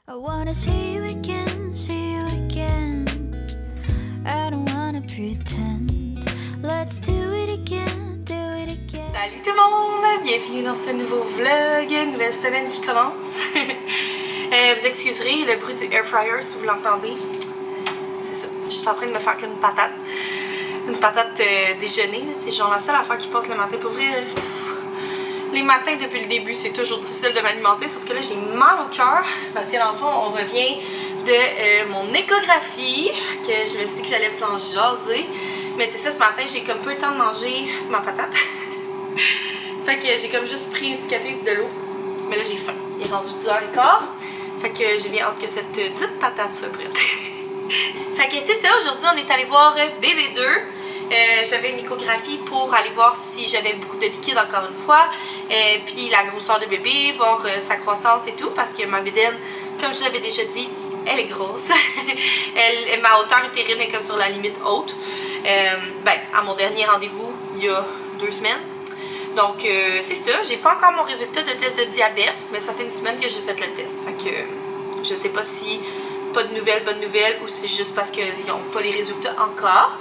I wanna see you again, see you again. I don't wanna pretend. Let's do it again, do it again. Salut tout le monde! Bienvenue dans ce nouveau vlog, nouvelle semaine qui commence. Vous excuserez le bruit du air fryer si vous l'entendez. C'est ça, je suis en train de me faire qu'une patate. Une patate déjeuner, c'est genre la seule affaire qui passe le matin. Pour vrai, les matins depuis le début, c'est toujours difficile de m'alimenter, sauf que là j'ai mal au cœur parce que dans le fond, on revient de mon échographie, que je me suis dit que j'allais vous en jaser. Mais c'est ça, ce matin, j'ai comme peu le temps de manger ma patate. Fait que j'ai comme juste pris du café et de l'eau. Mais là, j'ai faim. Il est rendu 10h15. Fait que j'ai bien hâte que cette petite patate soit prête. Fait que c'est ça, aujourd'hui, on est allé voir BB2. J'avais une échographie pour aller voir si j'avais beaucoup de liquide encore une fois, puis la grosseur de bébé, voir sa croissance et tout, parce que ma bédaine, comme je vous avais déjà dit, elle est grosse. Ma hauteur utérine est comme sur la limite haute. Ben, à mon dernier rendez-vous, il y a 2 semaines. Donc, c'est ça, j'ai pas encore mon résultat de test de diabète, mais ça fait une semaine que j'ai fait le test. Fait que je sais pas si pas de nouvelles, bonnes nouvelles, ou c'est juste parce qu'ils n'ont pas les résultats encore.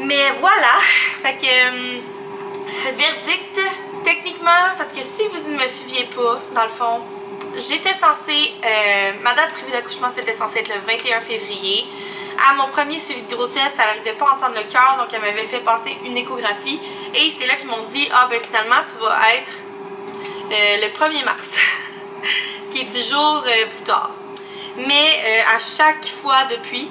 Mais voilà, fait que verdict, techniquement, parce que si vous ne me suiviez pas, dans le fond, j'étais censée, ma date prévue d'accouchement c'était censé être le 21 février. À mon premier suivi de grossesse, elle n'arrivait pas à entendre le cœur, donc elle m'avait fait passer une échographie. Et c'est là qu'ils m'ont dit, ah ben finalement tu vas être le 1er mars, qui est 10 jours plus tard. Mais à chaque fois depuis,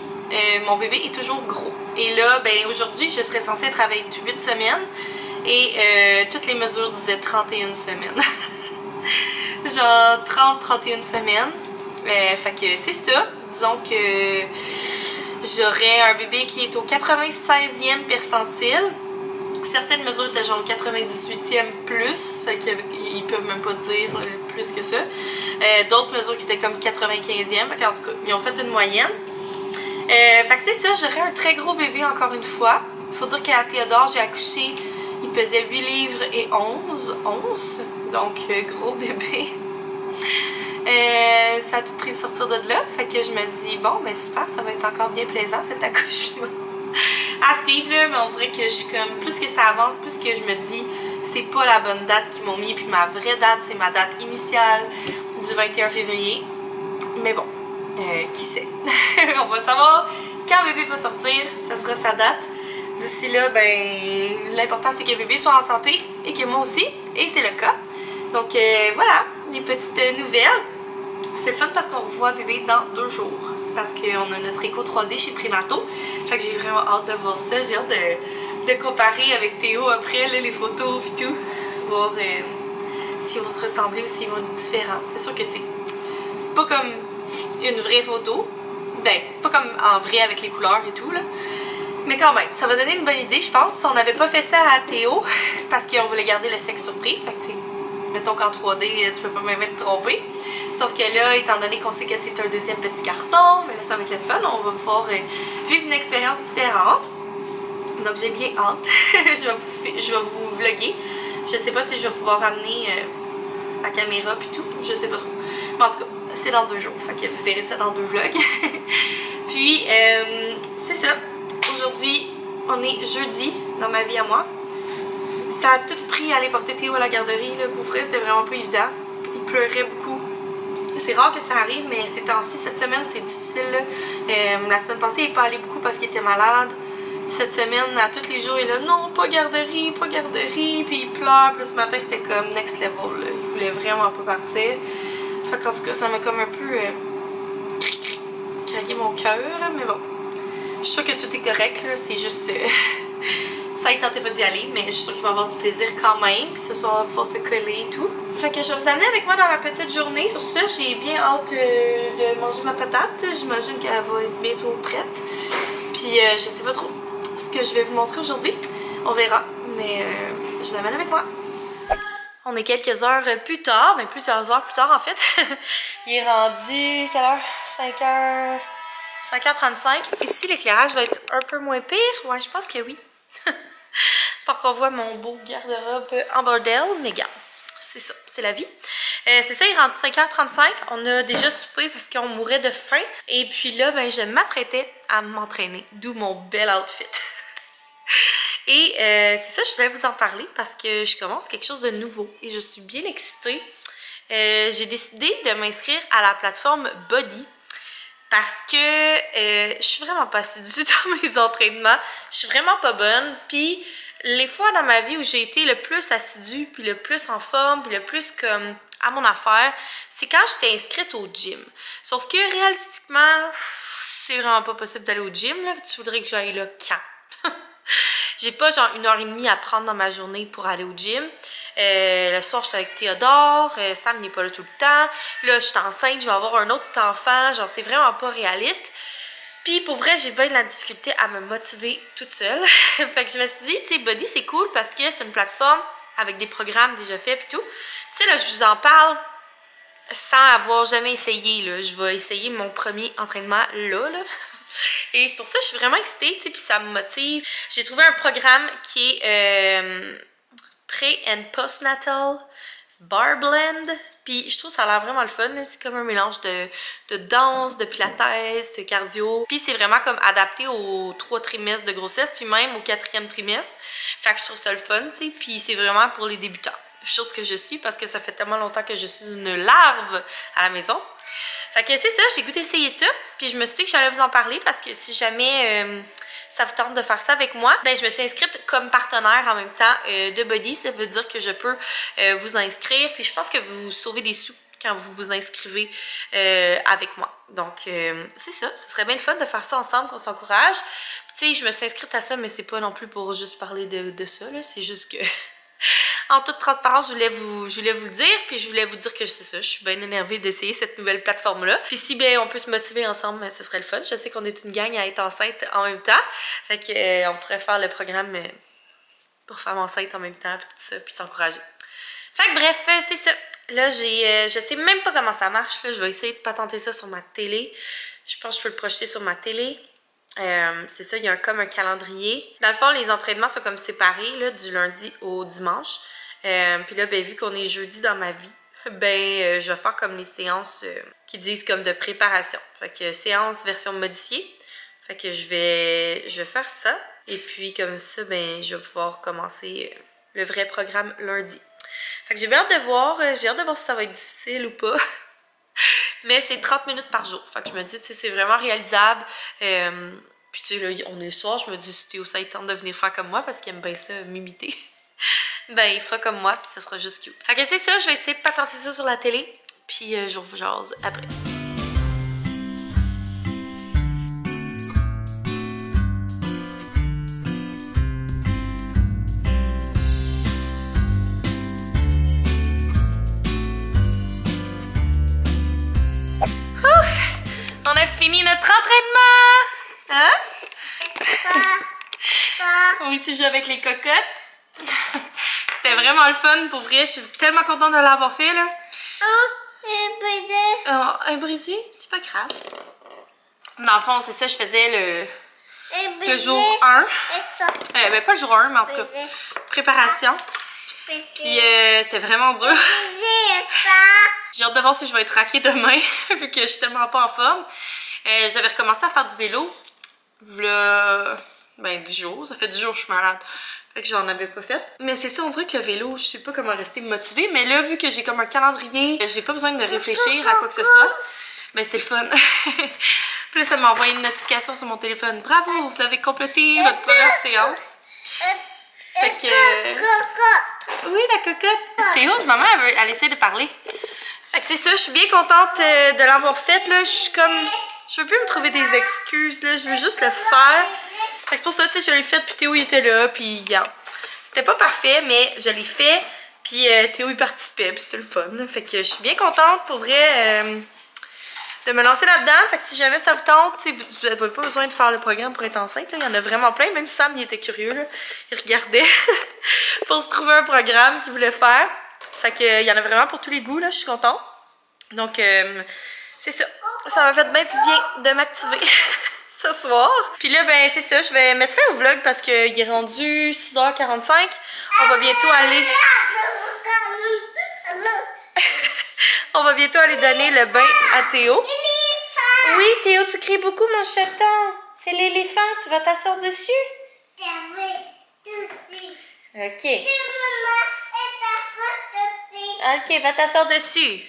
mon bébé est toujours gros. Et là, ben aujourd'hui, je serais censée être avec 8 semaines. Et toutes les mesures disaient 31 semaines. Genre 30-31 semaines. Fait que c'est ça. Disons que j'aurais un bébé qui est au 96e percentile. Certaines mesures étaient genre au 98e plus. Fait qu'ils peuvent même pas dire plus que ça. D'autres mesures qui étaient comme 95e. Fait qu'en tout cas, ils ont fait une moyenne. Fait que c'est ça, j'aurais un très gros bébé encore une fois. Il faut dire qu'à Théodore, j'ai accouché, il pesait 8 livres et 11. Donc, gros bébé. Ça a tout pris de sortir de là. Fait que je me dis, bon, mais super, ça va être encore bien plaisant cet accouchement. À suivre, là, mais on dirait que je suis comme, plus que ça avance, plus que je me dis, c'est pas la bonne date qu'ils m'ont mis. Puis ma vraie date, c'est ma date initiale du 21 février. Mais bon. Qui sait? On va savoir quand bébé va sortir, ça sera sa date. D'ici là, ben l'important c'est que bébé soit en santé et que moi aussi, et c'est le cas. Donc voilà, des petites nouvelles. C'est le fun parce qu'on revoit bébé dans 2 jours. Parce qu'on a notre écho 3D chez Primato. Fait que j'ai vraiment hâte de voir ça. J'ai hâte de comparer avec Théo après là, les photos et tout. Voir s'ils vont se ressembler ou s'ils vont être différents. C'est sûr que tu sais, c'est pas comme une vraie photo. Ben, c'est pas comme en vrai avec les couleurs et tout, là. Mais quand même, ça va donner une bonne idée, je pense. On n'avait pas fait ça à Théo parce qu'on voulait garder le sexe surprise. Fait que, tu sais, mettons qu'en 3D, tu peux pas même être trompé. Sauf que là, étant donné qu'on sait que c'est un deuxième petit garçon, mais là, ça va être le fun. On va pouvoir vivre une expérience différente. Donc, j'ai bien hâte. je vais vous vlogger. Je sais pas si je vais pouvoir amener la caméra puis tout. Je sais pas trop. Mais en tout cas, c'est dans 2 jours, fait que vous verrez ça dans 2 vlogs. Puis, c'est ça. Aujourd'hui, on est jeudi dans ma vie à moi. Ça a tout pris à aller porter Théo à la garderie. Là. Pour vrai, c'était vraiment pas évident. Il pleurait beaucoup. C'est rare que ça arrive, mais ces temps-ci, cette semaine, c'est difficile. La semaine passée, il n'est pas allé beaucoup parce qu'il était malade. Cette semaine, à tous les jours, il est là, non, pas garderie, pas garderie. Puis il pleure. Puis ce matin, c'était comme next level. Là. Il voulait vraiment pas partir. Fait qu'en tout cas, ça m'a comme un peu craqué mon cœur, mais bon. Je suis sûre que tout est correct, là. C'est juste... ça, il tentait pas d'y aller, mais je suis sûre qu'il va avoir du plaisir quand même. Puis ce soir, on va pouvoir se coller et tout. Fait que je vais vous amener avec moi dans ma petite journée. Sur ça, j'ai bien hâte de manger ma patate. J'imagine qu'elle va être bientôt prête. Puis je sais pas trop ce que je vais vous montrer aujourd'hui. On verra, mais je vous amène avec moi. On est quelques heures plus tard, mais plusieurs heures plus tard en fait. Il est rendu, quelle heure? 5h35. Ici, l'éclairage va être un peu moins pire. Ouais, je pense que oui. Pour qu'on voit mon beau garde-robe en bordel. Mais regarde, c'est ça, c'est la vie. C'est ça, il est rendu 5h35. On a déjà soupé parce qu'on mourait de faim. Et puis là, ben, je m'apprêtais à m'entraîner. D'où mon bel outfit. Et c'est ça, je voulais vous en parler parce que je commence quelque chose de nouveau. Et je suis bien excitée. J'ai décidé de m'inscrire à la plateforme Body. Parce que je suis vraiment pas assidue dans mes entraînements. Je suis vraiment pas bonne. Puis les fois dans ma vie où j'ai été le plus assidue, puis le plus en forme, puis le plus comme à mon affaire, c'est quand j'étais inscrite au gym. Sauf que réalistiquement, c'est vraiment pas possible d'aller au gym, là. Tu voudrais que j'aille là quand? J'ai pas genre 1h30 à prendre dans ma journée pour aller au gym. Le soir, j'étais avec Théodore. Sam n'est pas là tout le temps. Là, je suis enceinte, je vais avoir un autre enfant. Genre, c'est vraiment pas réaliste. Puis, pour vrai, j'ai bien de la difficulté à me motiver toute seule. Fait que je me suis dit, tu sais, Body, c'est cool parce que c'est une plateforme avec des programmes déjà faits et tout. Tu sais, là, je vous en parle sans avoir jamais essayé, là. Je vais essayer mon premier entraînement là. Et c'est pour ça que je suis vraiment excitée, tu sais, puis ça me motive. J'ai trouvé un programme qui est Pré- and Postnatal Bar Blend. Puis je trouve que ça a l'air vraiment le fun. C'est comme un mélange de danse, de pilates, de cardio. Puis c'est vraiment comme adapté aux 3 trimestres de grossesse, puis même au 4e trimestre. Fait que je trouve ça le fun, tu sais. Puis c'est vraiment pour les débutants. Chose que je suis parce que ça fait tellement longtemps que je suis une larve à la maison. Fait que c'est ça, j'ai goûté essayer ça. Puis je me suis dit que j'allais vous en parler parce que si jamais ça vous tente de faire ça avec moi, ben je me suis inscrite comme partenaire en même temps de Body. Ça veut dire que je peux vous inscrire. Puis je pense que vous sauvez des sous quand vous vous inscrivez avec moi. Donc c'est ça, ce serait bien le fun de faire ça ensemble, qu'on s'encourage. Tu sais, je me suis inscrite à ça, mais c'est pas non plus pour juste parler de ça, là. C'est juste que... En toute transparence, je voulais vous le dire, puis je voulais vous dire que c'est ça, je suis bien énervée d'essayer cette nouvelle plateforme-là. Puis si bien on peut se motiver ensemble, ce serait le fun. Je sais qu'on est une gang à être enceinte en même temps, fait que on pourrait faire le programme pour femmes enceintes en même temps, puis tout ça, puis s'encourager. Fait que bref, c'est ça. Là, je sais même pas comment ça marche, là. Je vais essayer de patenter ça sur ma télé. Je pense que je peux le projeter sur ma télé. C'est ça, il y a comme un calendrier. Dans le fond, les entraînements sont comme séparés là, du lundi au dimanche. Puis là, ben, vu qu'on est jeudi dans ma vie, ben je vais faire comme les séances qui disent comme de préparation. Fait que séance version modifiée. Fait que je vais faire ça. Et puis comme ça, ben je vais pouvoir commencer le vrai programme lundi. Fait que j'ai bien hâte de voir. J'ai hâte de voir si ça va être difficile ou pas. Mais c'est 30 minutes par jour. Fait que je me dis, tu sais, c'est vraiment réalisable. Puis tu sais, là, on est le soir, je me dis, si Théo ça tente de venir faire comme moi, parce qu'il aime bien ça, m'imiter, ben il fera comme moi, puis ce sera juste cute. Fait que c'est ça, je vais essayer de patenter ça sur la télé, puis je vous jase après. On a fini notre entraînement! Hein? Oui, tu joues avec les cocottes? C'était vraiment le fun, pour vrai. Je suis tellement contente de l'avoir fait, là. Oh, un brisé? C'est pas grave. Dans le fond, c'est ça, je faisais le jour 1. Ben, pas le jour 1, mais en tout cas, préparation. Puis, c'était vraiment dur. J'ai hâte de voir si je vais être raquée demain, vu que je suis tellement pas en forme. J'avais recommencé à faire du vélo, ben 10 jours. Ça fait 10 jours que je suis malade. Fait que j'en avais pas fait. Mais c'est ça, on dirait que le vélo, je sais pas comment rester motivée. Mais là, vu que j'ai comme un calendrier, j'ai pas besoin de réfléchir à quoi que ce soit. Ben c'est le fun. Puis là, ça m'a envoyé une notification sur mon téléphone. Bravo, vous avez complété votre première séance. Fait que... Oui, la cocotte. Théo, maman, elle essaie de parler. Fait que c'est ça, je suis bien contente de l'avoir faite, là. Je suis comme... Je veux plus me trouver des excuses, là. Je veux juste le faire. Fait que c'est pour ça, tu sais, je l'ai fait, puis Théo, il était là, puis regarde. C'était pas parfait, mais je l'ai fait, puis Théo, il participait, puis c'est le fun. Fait que je suis bien contente, pour vrai, de me lancer là-dedans. Fait que si jamais ça vous tente, tu sais, vous n'avez pas besoin de faire le programme pour être enceinte, là. Il y en a vraiment plein. Même Sam, il était curieux, là. Il regardait pour se trouver un programme qu'il voulait faire. Fait que il y en a vraiment pour tous les goûts, là. Je suis contente. Donc, c'est ça. Ça m'a fait bien du bien de m'activer ce soir. Puis là, ben, c'est ça. Je vais mettre fin au vlog parce qu'il est rendu 6h45. On va bientôt aller... On va bientôt aller donner le bain à Théo. Oui, Théo, tu cries beaucoup, mon chaton. C'est l'éléphant, tu vas t'asseoir dessus? Ok. Ok, va t'asseoir dessus.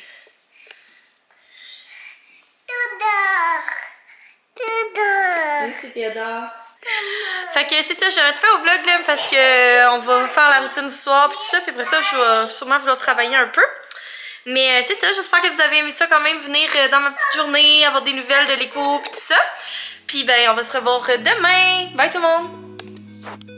Oui, c'est Théodore. Fait que c'est ça, j'aurais fait au vlog là, parce que on va faire la routine du soir puis tout ça, puis après ça, je vais sûrement vouloir travailler un peu. Mais c'est ça, j'espère que vous avez aimé ça quand même, venir dans ma petite journée, avoir des nouvelles de l'écho puis tout ça. Puis ben, on va se revoir demain. Bye tout le monde!